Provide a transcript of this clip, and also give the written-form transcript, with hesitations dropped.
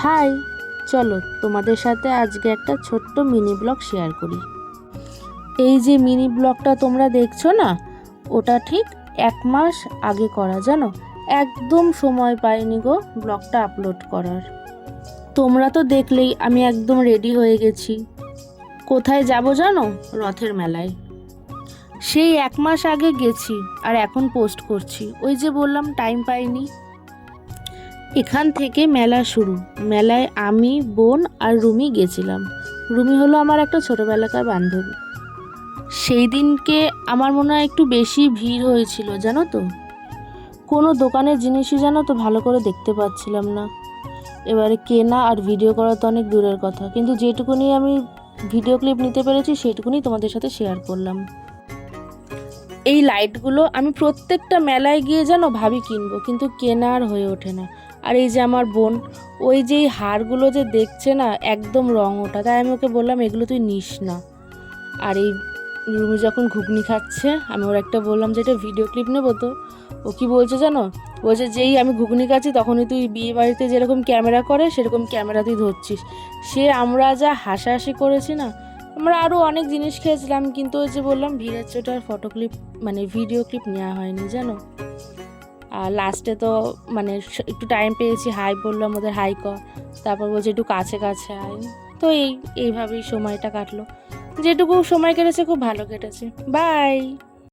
High, চলো তোমাদের সাথে আজকে একটা ছোট্ট মিনি ব্লগ শেয়ার করি। এই যে মিনি ব্লগটা তোমরা দেখছো না, ওটা ঠিক 1 মাস আগে করা, জানো। একদম সময় পাইনি গো ব্লগটা আপলোড করার। তোমরা তো দেখলেই আমি একদম রেডি হয়ে গেছি। কোথায় যাব জানো? রথের মেলায়। সেই 1 মাস আগে গেছি আর এখন পোস্ট করছি। ওই যে বললাম টাইম পাইনি। এখান থেকে মেলা শুরু। মেলায় আমি, বোন আর রুমি গেছিলাম। রুমি হলো আমার একটা ছোটোবেলাকার বান্ধবী। সেই দিনকে আমার মনে হয় একটু বেশি ভিড় হয়েছিল, জানো তো। কোনো দোকানের জিনিসই জানো তো ভালো করে দেখতে পাচ্ছিলাম না। এবারে কেনা আর ভিডিও করা তো অনেক দূরের কথা, কিন্তু যেটুকুনি আমি ভিডিও ক্লিপ নিতে পেরেছি সেটুকুনি তোমাদের সাথে শেয়ার করলাম। এই লাইটগুলো আমি প্রত্যেকটা মেলায় গিয়ে যেন ভাবি কিনবো, কিন্তু কেনা আর হয়ে ওঠে না। আর এই যে আমার বোন, ওই যে এই হারগুলো যে দেখছে না, একদম রং ওঠা, তাই আমি ওকে বললাম এগুলো তুই নিস না। আর এই রুমি যখন ঘুগনি খাচ্ছে, আমি ওর একটা বললাম যে এটা ভিডিও ক্লিপ নেবো, তো ও কি বলছে জানো? বলছে যেই আমি ঘুগনি খাচ্ছি তখনই তুই বিয়ে বাড়িতে যেরকম ক্যামেরা করে সেরকম ক্যামেরা তুই ধরছিস। সে আমরা যা হাসাহাসি করেছি না। আমরা আরও অনেক জিনিস খেয়েছিলাম, কিন্তু ওই যে বললাম ভিড়ের চোটার ফটো ক্লিপ মানে ভিডিও ক্লিপ নেওয়া হয়নি, জানো। আর লাস্টে তো মানে একটু টাইম পেয়েছি, হাই বললাম ওদের, হাই কর। তারপর বলছে একটু কাছে কাছে আয়। তো এইভাবেই সময়টা কাটলো। যেটুকু সময় কেটেছে খুব ভালো কেটেছে। বাই।